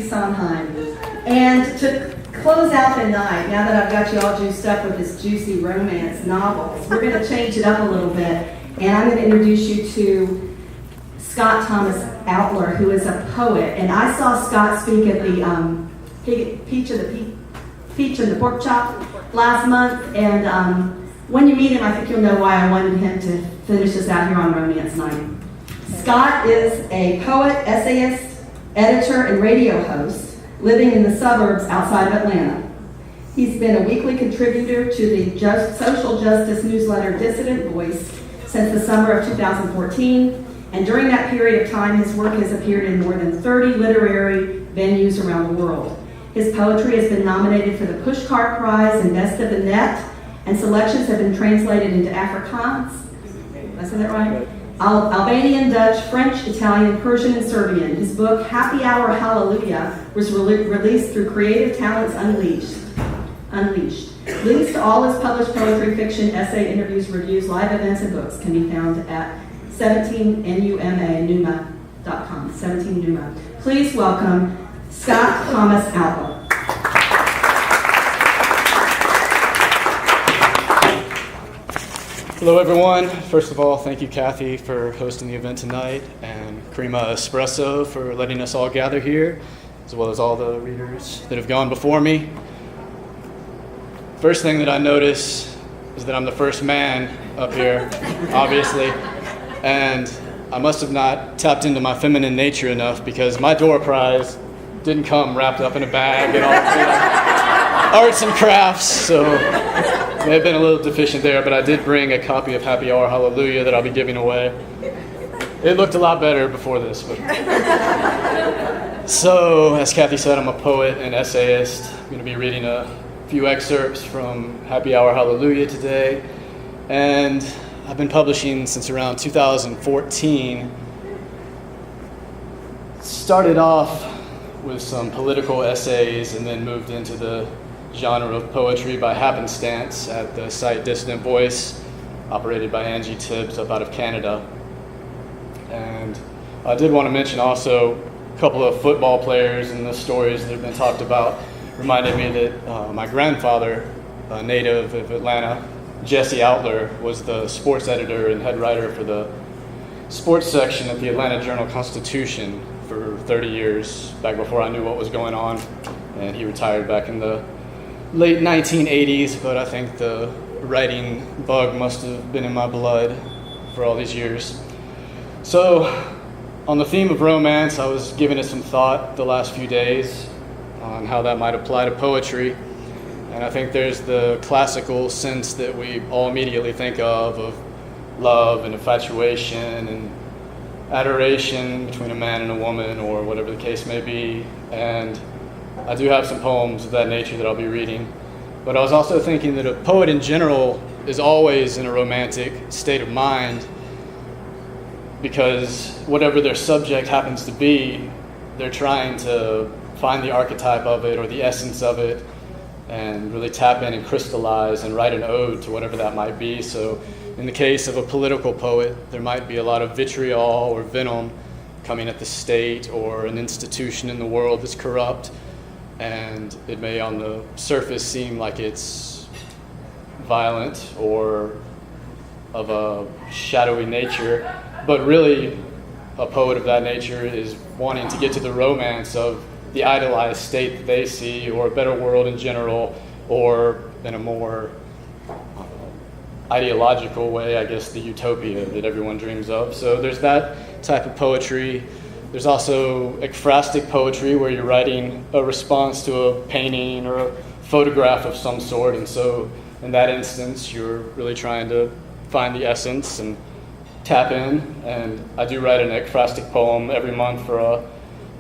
Sondheim. And to close out the night, now that I've got you all juiced up with this juicy romance novels, we're going to change it up a little bit, and I'm going to introduce you to Scott Thomas Outler, who is a poet. And I saw Scott speak at the Peach and the Pork Chop last month, and when you meet him, I think you'll know why I wanted him to finish us out here on Romance Night. Scott is a poet, essayist, editor, and radio host living in the suburbs outside of Atlanta. He's been a weekly contributor to the social justice newsletter Dissident Voice since the summer of 2014, and during that period of time, his work has appeared in more than 30 literary venues around the world. His poetry has been nominated for the Pushcart Prize and Best of the Net, and selections have been translated into Afrikaans, did I say that right? Albanian, Dutch, French, Italian, Persian, and Serbian. His book, Happy Hour Hallelujah, was released through Creative Talents Unleashed. Links to all his published poetry, fiction, essay, interviews, reviews, live events, and books can be found at 17numa.com. 17numa. Please welcome Scott Thomas Outler. Hello everyone. First of all, thank you Kathy for hosting the event tonight, and Crema Espresso for letting us all gather here, as well as all the readers that have gone before me. First thing that I notice is that I'm the first man up here, obviously, and I must have not tapped into my feminine nature enough, because my door prize didn't come wrapped up in a bag and all arts and crafts, so may have been a little deficient there, but I did bring a copy of Happy Hour Hallelujah that I'll be giving away. It looked a lot better before this. But so, as Kathy said, I'm a poet and essayist. I'm going to be reading a few excerpts from Happy Hour Hallelujah today. And I've been publishing since around 2014. Started off with some political essays and then moved into the genre of poetry by happenstance at the site Dissident Voice, operated by Angie Tibbs up out of Canada. And I did want to mention also a couple of football players and the stories that have been talked about reminded me that my grandfather, a native of Atlanta, Jesse Outler, was the sports editor and head writer for the sports section at the Atlanta Journal-Constitution for 30 years, back before I knew what was going on. And he retired back in the late 1980s, but I think the writing bug must have been in my blood for all these years. So, on the theme of romance, I was giving it some thought the last few days on how that might apply to poetry. And I think there's the classical sense that we all immediately think of love and infatuation and adoration between a man and a woman, or whatever the case may be. And I do have some poems of that nature that I'll be reading. But I was also thinking that a poet in general is always in a romantic state of mind, because whatever their subject happens to be, they're trying to find the archetype of it or the essence of it and really tap in and crystallize and write an ode to whatever that might be. So in the case of a political poet, there might be a lot of vitriol or venom coming at the state or an institution in the world that's corrupt. And it may on the surface seem like it's violent or of a shadowy nature, but really a poet of that nature is wanting to get to the romance of the idealized state that they see, or a better world in general, or in a more ideological way, I guess, the utopia that everyone dreams of. So there's that type of poetry. There's also ekphrastic poetry, where you're writing a response to a painting or a photograph of some sort, and so in that instance you're really trying to find the essence and tap in. And I do write an ekphrastic poem every month for a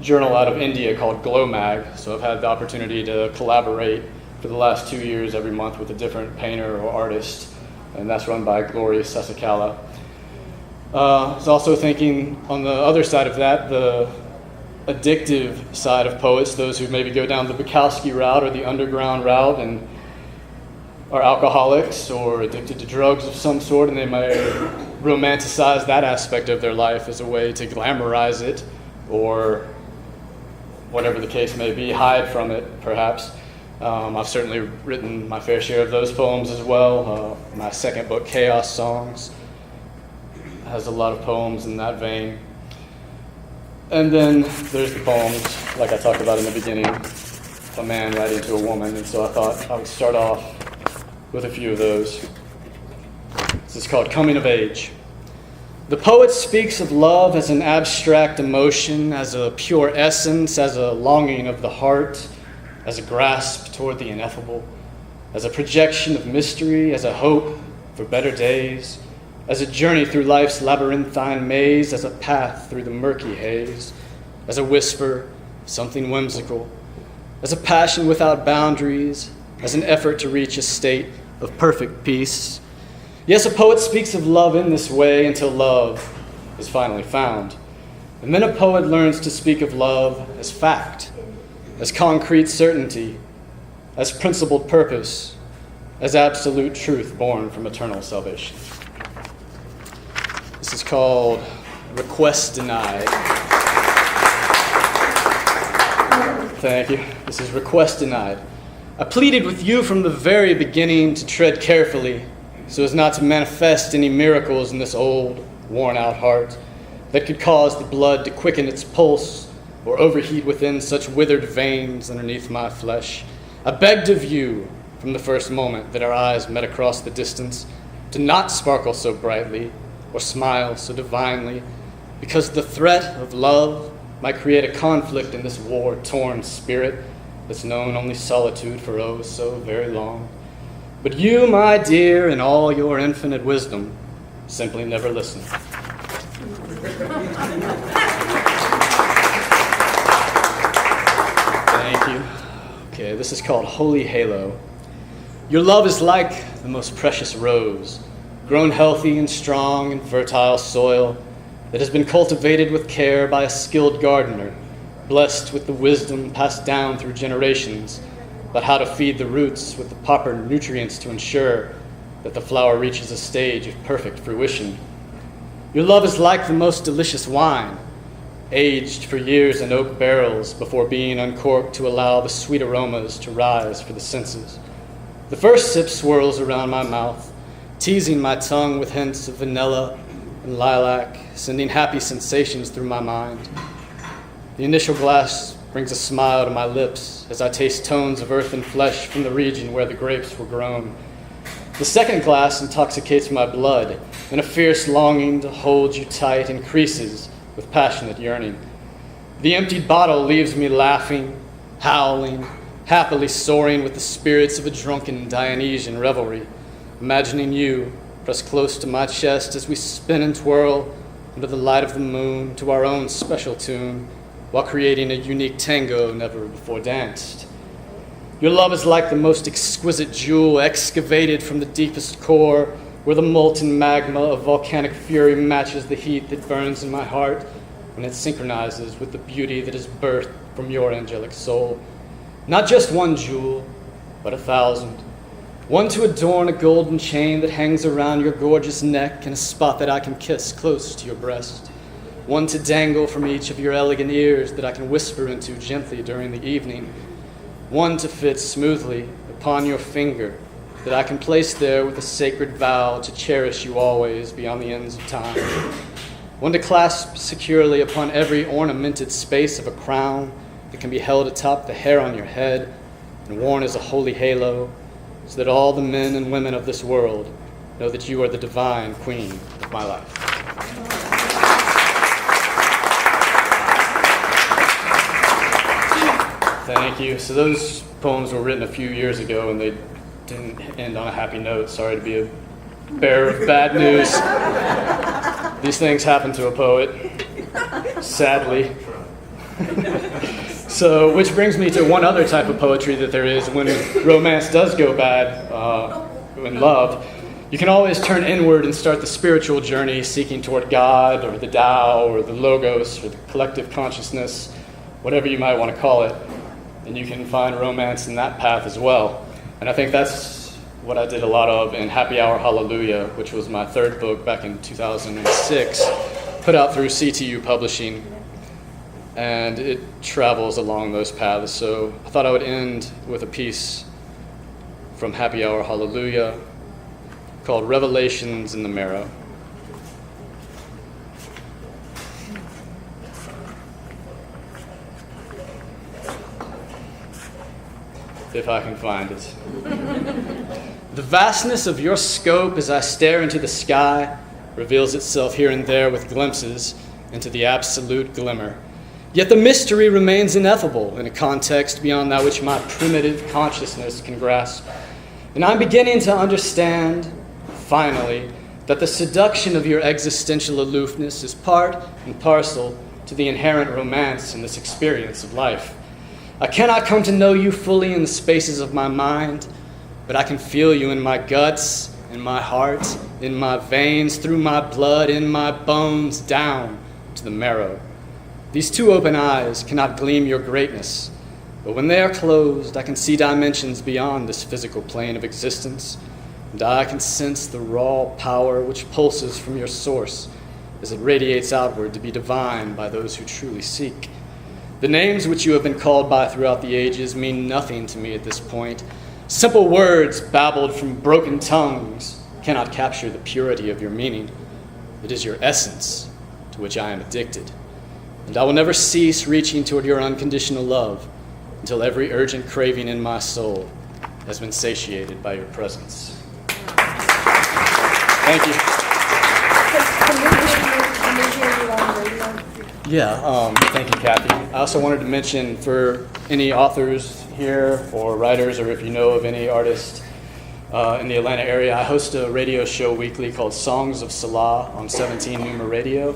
journal out of India called Glow Mag, so I've had the opportunity to collaborate for the last 2 years every month with a different painter or artist, and that's run by Gloria Sasikala. I was also thinking on the other side of that, the addictive side of poets, those who maybe go down the Bukowski route or the underground route and are alcoholics or addicted to drugs of some sort, and they might romanticize that aspect of their life as a way to glamorize it or whatever the case may be, hide from it, perhaps. I've certainly written my fair share of those poems as well. My second book, Chaos Songs, has a lot of poems in that vein. And then there's the poems, like I talked about in the beginning, a man writing to a woman, and so I thought I would start off with a few of those. This is called Coming of Age. The poet speaks of love as an abstract emotion, as a pure essence, as a longing of the heart, as a grasp toward the ineffable, as a projection of mystery, as a hope for better days, as a journey through life's labyrinthine maze, as a path through the murky haze, as a whisper, something whimsical, as a passion without boundaries, as an effort to reach a state of perfect peace. Yes, a poet speaks of love in this way until love is finally found. And then a poet learns to speak of love as fact, as concrete certainty, as principled purpose, as absolute truth born from eternal salvation. This is called Request Denied. Thank you. This is Request Denied. I pleaded with you from the very beginning to tread carefully so as not to manifest any miracles in this old, worn-out heart that could cause the blood to quicken its pulse or overheat within such withered veins underneath my flesh. I begged of you from the first moment that our eyes met across the distance to not sparkle so brightly or smile so divinely, because the threat of love might create a conflict in this war-torn spirit that's known only solitude for oh so very long. But you, my dear, in all your infinite wisdom, simply never listened. Thank you. Okay, this is called Holy Halo. Your love is like the most precious rose, grown healthy and strong in fertile soil that has been cultivated with care by a skilled gardener, blessed with the wisdom passed down through generations about how to feed the roots with the proper nutrients to ensure that the flower reaches a stage of perfect fruition. Your love is like the most delicious wine, aged for years in oak barrels before being uncorked to allow the sweet aromas to rise for the senses. The first sip swirls around my mouth, teasing my tongue with hints of vanilla and lilac, sending happy sensations through my mind. The initial glass brings a smile to my lips as I taste tones of earth and flesh from the region where the grapes were grown. The second glass intoxicates my blood, and a fierce longing to hold you tight increases with passionate yearning. The emptied bottle leaves me laughing, howling, happily soaring with the spirits of a drunken Dionysian revelry, imagining you pressed close to my chest as we spin and twirl under the light of the moon to our own special tune, while creating a unique tango never before danced. Your love is like the most exquisite jewel excavated from the deepest core, where the molten magma of volcanic fury matches the heat that burns in my heart when it synchronizes with the beauty that is birthed from your angelic soul. Not just one jewel, but 1,000. One to adorn a golden chain that hangs around your gorgeous neck in a spot that I can kiss close to your breast. One to dangle from each of your elegant ears that I can whisper into gently during the evening. One to fit smoothly upon your finger that I can place there with a sacred vow to cherish you always beyond the ends of time. One to clasp securely upon every ornamented space of a crown that can be held atop the hair on your head and worn as a holy halo, so that all the men and women of this world know that you are the divine queen of my life. Thank you. So those poems were written a few years ago, and they didn't end on a happy note. Sorry to be a bearer of bad news. These things happen to a poet, sadly. So, which brings me to one other type of poetry that there is when romance does go bad, in love. You can always turn inward and start the spiritual journey, seeking toward God, or the Tao, or the Logos, or the collective consciousness, whatever you might want to call it. And you can find romance in that path as well. And I think that's what I did a lot of in Happy Hour Hallelujah, which was my third book back in 2006, put out through CTU Publishing. and it travels along those paths. So I thought I would end with a piece from Happy Hour Hallelujah called Revelations in the Marrow. If I can find it. The vastness of your scope as I stare into the sky reveals itself here and there with glimpses into the absolute glimmer. Yet the mystery remains ineffable in a context beyond that which my primitive consciousness can grasp. And I'm beginning to understand, finally, that the seduction of your existential aloofness is part and parcel to the inherent romance in this experience of life. I cannot come to know you fully in the spaces of my mind, but I can feel you in my guts, in my heart, in my veins, through my blood, in my bones, down to the marrow. These two open eyes cannot gleam your greatness, but when they are closed, I can see dimensions beyond this physical plane of existence, and I can sense the raw power which pulses from your source as it radiates outward to be divined by those who truly seek. The names which you have been called by throughout the ages mean nothing to me at this point. Simple words babbled from broken tongues cannot capture the purity of your meaning. It is your essence to which I am addicted. And I will never cease reaching toward your unconditional love until every urgent craving in my soul has been satiated by your presence. Thank you. Can we hear you on radio? Yeah, thank you, Kathy. I also wanted to mention for any authors here or writers, or if you know of any artists in the Atlanta area, I host a radio show weekly called Songs of Salah on 17 Numa Radio,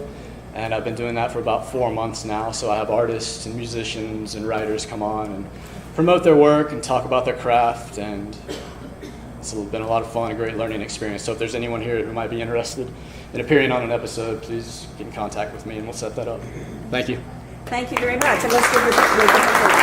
and I've been doing that for about 4 months now. So I have artists and musicians and writers come on and promote their work and talk about their craft, and it's been a lot of fun, a great learning experience. So if there's anyone here who might be interested in appearing on an episode, please get in contact with me and we'll set that up. Thank you. Thank you very much. And let's give it